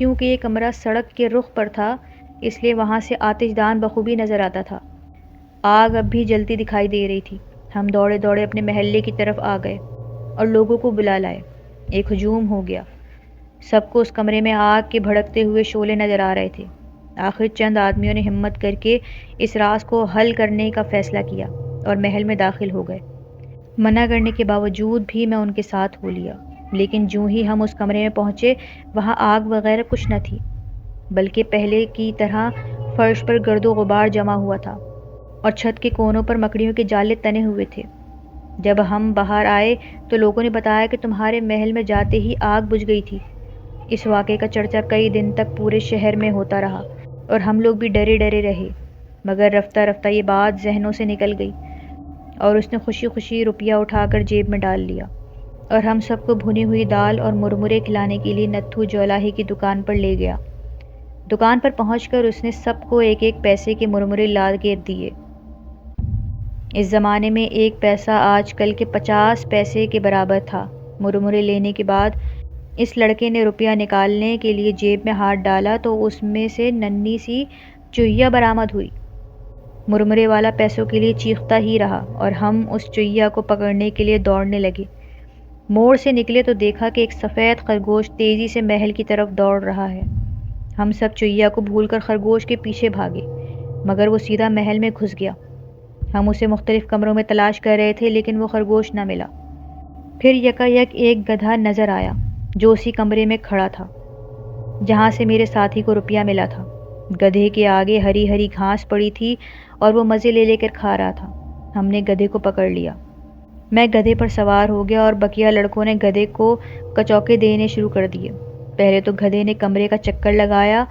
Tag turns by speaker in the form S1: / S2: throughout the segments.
S1: کیونکہ یہ کمرہ سڑک کے رخ پر تھا اس لیے وہاں سے آتش دان بخوبی نظر آتا تھا۔ آگ اب بھی جلتی دکھائی دے رہی تھی۔ ہم دوڑے دوڑے اپنے محلے کی طرف آ گئے اور لوگوں کو بلا لائے۔ ایک ہجوم ہو گیا۔ سب کو اس کمرے میں آگ کے بھڑکتے ہوئے شعلے نظر آ رہے تھے۔ آخر چند آدمیوں نے ہمت کر کے اس راز کو حل کرنے کا فیصلہ کیا اور محل میں داخل ہو گئے۔ منع کرنے کے باوجود بھی میں ان کے ساتھ ہو لیا، لیکن جوں ہی ہم اس کمرے میں پہنچے وہاں آگ وغیرہ کچھ نہ تھی، بلکہ پہلے کی طرح فرش پر گرد و غبار جمع ہوا تھا اور چھت کے کونوں پر مکڑیوں کے جالے تنے ہوئے تھے۔ جب ہم باہر آئے تو لوگوں نے بتایا کہ تمہارے محل میں جاتے ہی آگ بجھ گئی تھی۔ اس واقعے کا چرچا کئی دن تک پورے شہر میں ہوتا رہا اور ہم لوگ بھی ڈرے ڈرے رہے، مگر رفتہ رفتہ یہ بات ذہنوں سے نکل گئی اور اس نے خوشی خوشی روپیہ اٹھا کر جیب میں ڈال لیا اور ہم سب کو بھنی ہوئی دال اور مرمرے کھلانے کے لیے نتھو جولاہی کی دکان پر لے گیا۔ دکان پر پہنچ کر اس نے سب کو ایک ایک پیسے کے مرمرے لا کے دیے۔ اس زمانے میں ایک پیسہ آج کل کے 50 پیسے کے برابر تھا۔ مرمرے لینے کے بعد اس لڑکے نے روپیہ نکالنے کے لیے جیب میں ہاتھ ڈالا تو اس میں سے ننھی سی چوہیا برآمد ہوئی۔ مرمرے والا پیسوں کے لیے چیختا ہی رہا اور ہم اس چوہیا کو پکڑنے کے لیے دوڑنے لگے۔ موڑ سے نکلے تو دیکھا کہ ایک سفید خرگوش تیزی سے محل کی طرف دوڑ رہا ہے۔ ہم سب چوہیا کو بھول کر خرگوش کے پیچھے بھاگے، مگر وہ سیدھا محل میں گھس گیا۔ ہم اسے مختلف کمروں میں تلاش کر رہے تھے لیکن وہ خرگوش نہ ملا۔ پھر یکایک ایک گدھا نظر آیا جو اسی کمرے میں کھڑا تھا جہاں سے میرے ساتھی کو روپیہ ملا تھا۔ گدھے کے آگے ہری ہری گھاس پڑی تھی اور وہ مزے لے لے کر کھا رہا تھا۔ ہم نے گدھے کو پکڑ لیا۔ میں گدھے پر سوار ہو گیا اور بقیہ لڑکوں نے گدھے کو کچوکے دینے شروع کر دیے۔ پہلے تو گدھے نے کمرے کا چکر لگایا،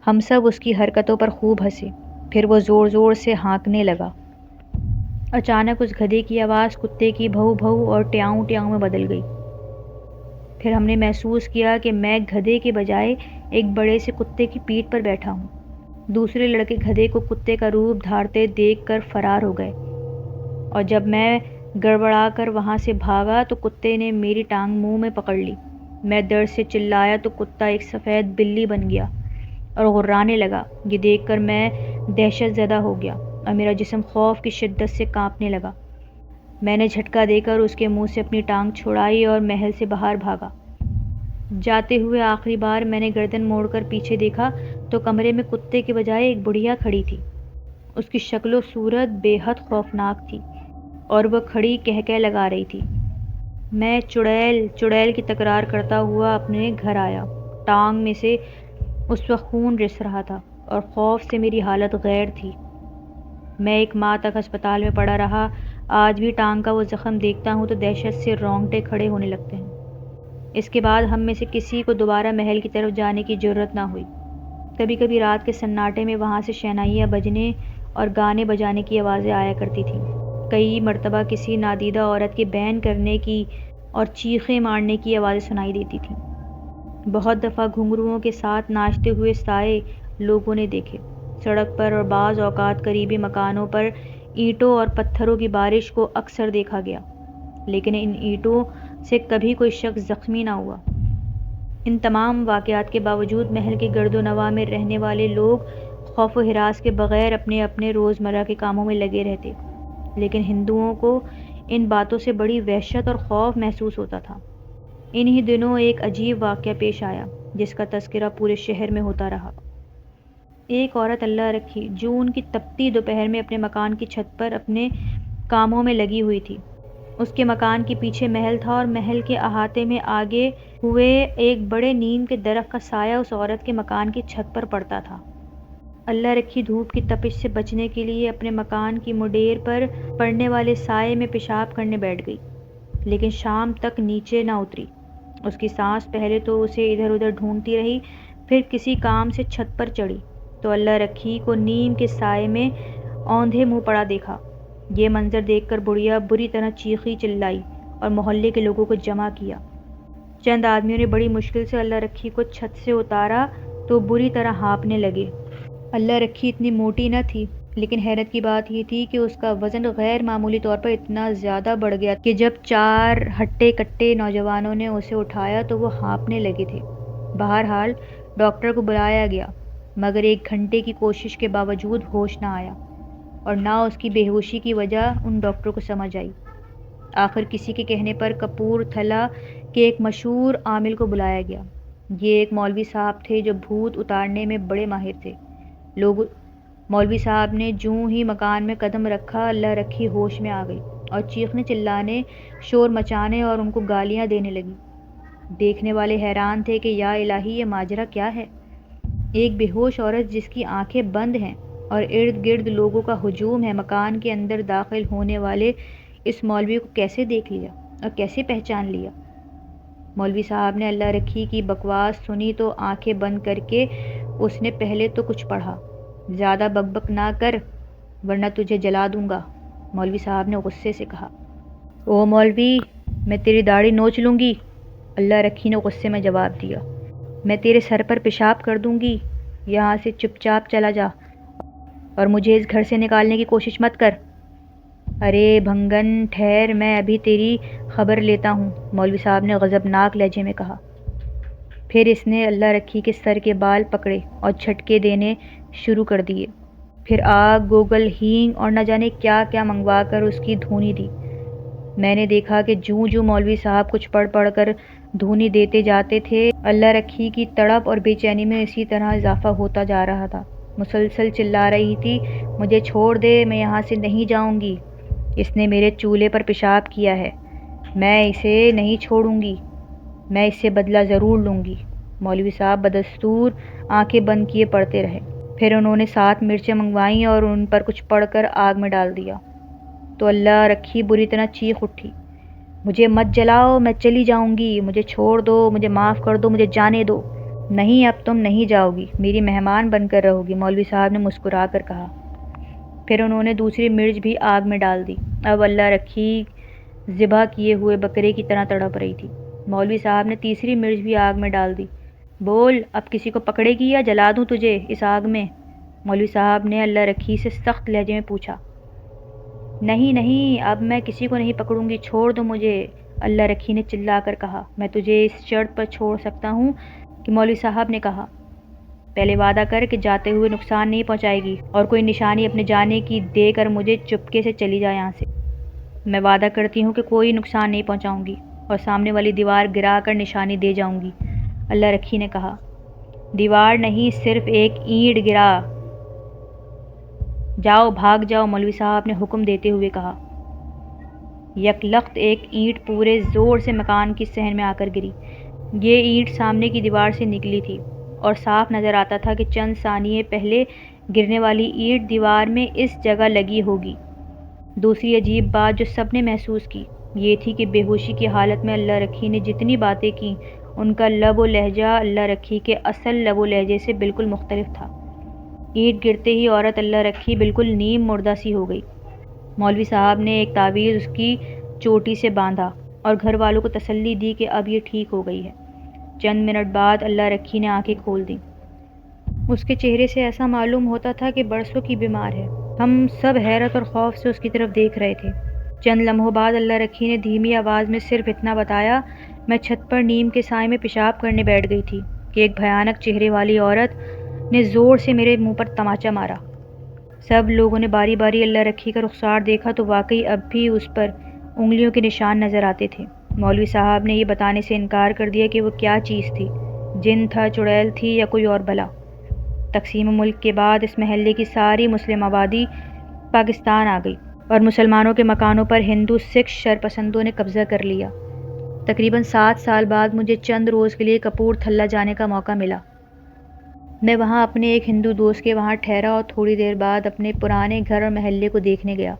S1: ہم سب اس کی حرکتوں پر خوب ہنسے۔ پھر وہ زور زور سے ہانکنے لگا۔ اچانک اس گدھے کی آواز کتے کی بھو بھو اور ٹیاؤں ٹیاؤں میں بدل گئی۔ پھر ہم نے محسوس کیا کہ میں گدھے کے بجائے ایک بڑے سے کتے کی پیٹھ پر بیٹھا ہوں۔ دوسرے لڑکے گدھے کو کتے کا روپ دھارتے دیکھ کر فرار ہو گئے اور جب میں گڑبڑا کر وہاں سے بھاگا تو کتے نے میری ٹانگ منہ میں پکڑ لی۔ میں درد سے چلایا تو کتا ایک سفید بلی بن گیا اور غرانے لگا۔ یہ دیکھ کر میں دہشت زدہ ہو گیا اور میرا جسم خوف کی شدت سے کانپنے لگا۔ میں نے جھٹکا دے کر اس کے منہ سے اپنی ٹانگ چھڑائی اور محل سے باہر بھاگا۔ جاتے ہوئے آخری بار میں نے گردن موڑ کر پیچھے دیکھا تو کمرے میں کتے کے بجائے ایک بڑھیا کھڑی تھی۔ اس کی شکل و صورت بے حد خوفناک تھی اور وہ کھڑی کہکہ لگا رہی تھی۔ میں چڑیل چڑیل کی تکرار کرتا ہوا اپنے گھر آیا۔ ٹانگ میں سے اس وقت خون رس رہا تھا اور خوف سے میری حالت غیر تھی۔ میں ایک ماہ تک ہسپتال میں پڑا رہا۔ آج بھی ٹانگ کا وہ زخم دیکھتا ہوں تو دہشت سے رونگٹے کھڑے ہونے لگتے ہیں۔ اس کے بعد ہم میں سے کسی کو دوبارہ محل کی طرف جانے کی جرأت نہ ہوئی۔ کبھی کبھی رات کے سناٹے میں وہاں سے شہنائیاں بجنے اور گانے بجانے کی آوازیں آیا کرتی تھیں۔ کئی مرتبہ کسی نادیدہ عورت کے بین کرنے کی اور چیخیں مارنے کی آوازیں سنائی دیتی تھیں۔ بہت دفعہ گھنگروؤں کے ساتھ ناچتے ہوئے سائے لوگوں نے دیکھے۔ سڑک پر اور بعض اوقات قریبی مکانوں پر اینٹوں اور پتھروں کی بارش کو اکثر دیکھا گیا، لیکن ان اینٹوں سے کبھی کوئی شخص زخمی نہ ہوا۔ ان تمام واقعات کے باوجود محل کے گرد و نواح میں رہنے والے لوگ خوف و ہراس کے بغیر اپنے اپنے روزمرہ کے کاموں میں لگے رہتے، لیکن ہندوؤں کو ان باتوں سے بڑی وحشت اور خوف محسوس ہوتا تھا۔ انہی دنوں ایک عجیب واقعہ پیش آیا جس کا تذکرہ پورے شہر میں ہوتا رہا۔ ایک عورت اللہ رکھی جون کی تپتی دوپہر میں اپنے مکان کی چھت پر اپنے کاموں میں لگی ہوئی تھی۔ اس کے مکان کے پیچھے محل تھا اور محل کے احاطے میں آگے ہوئے ایک بڑے نیم کے درخت کا سایہ اس عورت کے مکان کی چھت پر پڑتا تھا۔ اللہ رکھی دھوپ کی تپش سے بچنے کے لیے اپنے مکان کی مڈیر پر پڑنے والے سائے میں پیشاب کرنے بیٹھ گئی، لیکن شام تک نیچے نہ اتری۔ اس کی سانس پہلے تو اسے ادھر ادھر ڈھونڈتی رہی، پھر کسی کام سے چھت پر چڑھی تو اللہ رکھی کو نیم کے سائے میں اوندھے منہ پڑا دیکھا۔ یہ منظر دیکھ کر بڑھیا بری طرح چیخی چلائی اور محلے کے لوگوں کو جمع کیا۔ چند آدمیوں نے بڑی مشکل سے اللہ رکھی کو چھت سے اتارا تو بری طرح ہانپنے لگے۔ اللہ رکھی اتنی موٹی نہ تھی، لیکن حیرت کی بات یہ تھی کہ اس کا وزن غیر معمولی طور پر اتنا زیادہ بڑھ گیا کہ جب 4 ہٹے کٹے نوجوانوں نے اسے اٹھایا تو وہ ہانپنے لگے تھے۔ بہرحال ڈاکٹر کو بلایا گیا، مگر 1 گھنٹے کی کوشش کے باوجود ہوش نہ آیا، اور نہ اس کی بے ہوشی کی وجہ ان ڈاکٹر کو سمجھ آئی۔ آخر کسی کے کہنے پر کپور تھلہ کے ایک مشہور عامل کو بلایا گیا۔ یہ ایک مولوی صاحب تھے جو بھوت اتارنے میں بڑے ماہر تھے۔ مولوی صاحب نے جوں ہی مکان میں قدم رکھا، اللہ رکھی ہوش میں آ گئی اور چیخنے چلانے، شور مچانے اور ان کو گالیاں دینے لگی۔ دیکھنے والے حیران تھے کہ یا الہی، یہ ماجرا کیا ہے؟ ایک بے ہوش عورت جس کی آنکھیں بند ہیں اور ارد گرد لوگوں کا ہجوم ہے، مکان کے اندر داخل ہونے والے اس مولوی کو کیسے دیکھ لیا اور کیسے پہچان لیا؟ مولوی صاحب نے اللہ رکھی کی بکواس سنی تو آنکھیں بند کر کے اس نے پہلے تو کچھ پڑھا۔ زیادہ بک بک نہ کر ورنہ تجھے جلا دوں گا، مولوی صاحب نے غصے سے کہا۔ او مولوی، میں تیری داڑھی نوچ لوں گی، اللہ رکھی نے غصے میں جواب دیا۔ میں تیرے سر پر پیشاب کر دوں گی، یہاں سے چپ چاپ چلا جا اور مجھے اس گھر سے نکالنے کی کوشش مت کر۔ ارے بھنگن، ٹھہر، میں ابھی تیری خبر لیتا ہوں، مولوی صاحب نے غضبناک لہجے میں کہا۔ پھر اس نے اللہ رکھی کے سر کے بال پکڑے اور جھٹکے دینے شروع کر دیے۔ پھر آگ، گوگل، ہینگ اور نہ جانے کیا کیا منگوا کر اس کی دھونی دی۔ میں نے دیکھا کہ جوں جوں مولوی صاحب کچھ پڑھ پڑھ کر دھونی دیتے جاتے تھے، اللہ رکھی کی تڑپ اور بے چینی میں اسی طرح اضافہ ہوتا جا رہا تھا۔ مسلسل چلا رہی تھی، مجھے چھوڑ دے، میں یہاں سے نہیں جاؤں گی، اس نے میرے چولہے پر پیشاب کیا ہے، میں اسے نہیں چھوڑوں گی، میں اس سے بدلہ ضرور لوں گی۔ مولوی صاحب بدستور آنکھیں بند کیے پڑھتے رہے۔ پھر انہوں نے 7 مرچیں منگوائیں اور ان پر کچھ پڑھ کر آگ میں ڈال دیا تو اللہ رکھی بری طرح چیخ اٹھی۔ مجھے مت جلاؤ، میں چلی جاؤں گی، مجھے چھوڑ دو، مجھے معاف کر دو، مجھے جانے دو۔ نہیں، اب تم نہیں جاؤ گی، میری مہمان بن کر رہو گی، مولوی صاحب نے مسکرا کر کہا۔ پھر انہوں نے دوسری مرچ بھی آگ میں ڈال دی۔ اب اللہ رکھی ذبح کیے ہوئے بکرے کی طرح تڑپ رہی تھی۔ مولوی صاحب نے تیسری مرچ بھی آگ میں ڈال دی۔ بول، اب کسی کو پکڑے گی یا جلا دوں تجھے اس آگ میں؟ مولوی صاحب نے اللہ رکھی سے سخت لہجے میں پوچھا۔ نہیں نہیں، اب میں کسی کو نہیں پکڑوں گی، چھوڑ دو مجھے، اللہ رکھی نے چلا کر کہا۔ میں تجھے اس شرط پر چھوڑ سکتا ہوں کہ مولوی صاحب نے کہا، پہلے وعدہ کر کہ جاتے ہوئے نقصان نہیں پہنچائے گی اور کوئی نشانی اپنے جانے کی دے کر مجھے چپکے سے چلی جا یہاں سے۔ میں وعدہ کرتی ہوں کہ کوئی نقصان نہیں پہنچاؤں گی اور سامنے والی دیوار گرا کر نشانی دے جاؤں گی، اللہ رکھی نے کہا۔ دیوار نہیں، صرف ایک اینٹ گرا، جاؤ بھاگ جاؤ، مولوی صاحب نے حکم دیتے ہوئے کہا۔ یک لخت ایک اینٹ پورے زور سے مکان کی صحن میں آ کر گری۔ یہ اینٹ سامنے کی دیوار سے نکلی تھی اور صاف نظر آتا تھا کہ چند ثانیے پہلے گرنے والی اینٹ دیوار میں اس جگہ لگی ہوگی۔ دوسری عجیب بات جو سب نے محسوس کی یہ تھی کہ بے ہوشی کی حالت میں اللہ رکھی نے جتنی باتیں کیں ان کا لب و لہجہ اللہ رکھی کے اصل لب و لہجے سے بالکل مختلف تھا۔ اینٹ گرتے ہی عورت اللہ رکھی بالکل نیم مردہ سی ہو گئی۔ مولوی صاحب نے ایک تعویذ اس کی چوٹی سے باندھا اور گھر والوں کو تسلی دی کہ اب یہ ٹھیک ہو گئی ہے۔ چند منٹ بعد اللہ رکھی نے آنکھیں کھول دیں۔ اس کے چہرے سے ایسا معلوم ہوتا تھا کہ برسوں کی بیمار ہے۔ ہم سب حیرت اور خوف سے اس کی طرف دیکھ رہے تھے۔ چند لمحوں بعد اللہ رکھی نے دھیمی آواز میں صرف اتنا بتایا، میں چھت پر نیم کے سائے میں پیشاب کرنے بیٹھ گئی تھی کہ ایک بھیانک چہرے والی عورت نے زور سے میرے منہ پر تماچا مارا۔ سب لوگوں نے باری باری اللہ رکھی کا رخسار دیکھا تو واقعی اب بھی اس پر انگلیوں کے نشان نظر آتے تھے۔ مولوی صاحب نے یہ بتانے سے انکار کر دیا کہ وہ کیا چیز تھی، جن تھا، چڑیل تھی یا کوئی اور بلا۔ تقسیم ملک کے بعد اس محلے کی ساری مسلم آبادی پاکستان آ گئی اور مسلمانوں کے مکانوں پر ہندو سکھ شرپسندوں نے قبضہ کر لیا۔ تقریباً 7 سال بعد مجھے چند روز کے لیے کپور تھلہ جانے کا موقع ملا۔ میں وہاں اپنے ایک ہندو دوست کے وہاں ٹھہرا اور تھوڑی دیر بعد اپنے پرانے گھر اور محلے کو دیکھنے گیا۔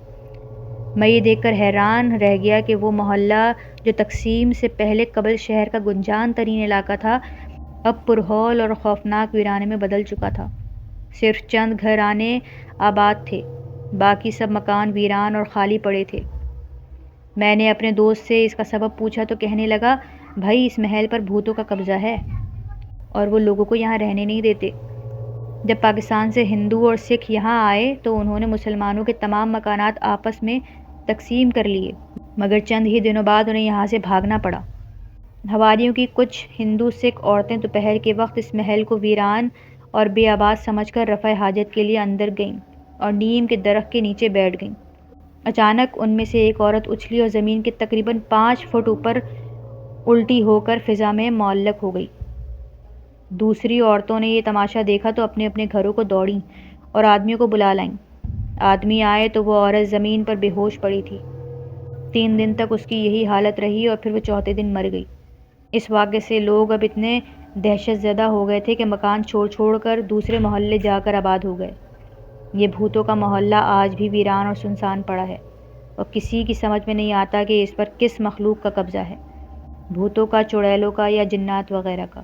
S1: میں یہ دیکھ کر حیران رہ گیا کہ وہ محلہ جو تقسیم سے پہلے قبل شہر کا گنجان ترین علاقہ تھا اب پرہول اور خوفناک ویرانے میں بدل چکا تھا۔ صرف چند گھرانے آباد تھے، باقی سب مکان ویران اور خالی پڑے تھے۔ میں نے اپنے دوست سے اس کا سبب پوچھا تو کہنے لگا، بھائی اس محل پر بھوتوں کا قبضہ ہے اور وہ لوگوں کو یہاں رہنے نہیں دیتے۔ جب پاکستان سے ہندو اور سکھ یہاں آئے تو انہوں نے مسلمانوں کے تمام مکانات آپس میں تقسیم کر لیے، مگر چند ہی دنوں بعد انہیں یہاں سے بھاگنا پڑا۔ ہواریوں کی کچھ ہندو سکھ عورتیں دوپہر کے وقت اس محل کو ویران اور بے آباد سمجھ کر رفع حاجت کے لیے اندر گئیں اور نیم کے درخت کے نیچے بیٹھ گئیں۔ اچانک ان میں سے ایک عورت اچھلی اور زمین کے تقریباً 5 فٹ اوپر الٹی ہو کر فضا میں معلق ہو گئی۔ دوسری عورتوں نے یہ تماشا دیکھا تو اپنے اپنے گھروں کو دوڑیں اور آدمیوں کو بلا لائیں۔ آدمی آئے تو وہ عورت زمین پر بے ہوش پڑی تھی۔ 3 دن تک اس کی یہی حالت رہی اور پھر وہ چوتھے دن مر گئی۔ اس واقعے سے لوگ اب اتنے دہشت زدہ ہو گئے تھے کہ مکان چھوڑ چھوڑ کر دوسرے محلے جا کر آباد ہو گئے۔ یہ بھوتوں کا محلہ آج بھی ویران اور سنسان پڑا ہے اور کسی کی سمجھ میں نہیں آتا کہ اس پر کس مخلوق کا قبضہ ہے، بھوتوں کا، چڑیلوں کا یا جنات وغیرہ کا۔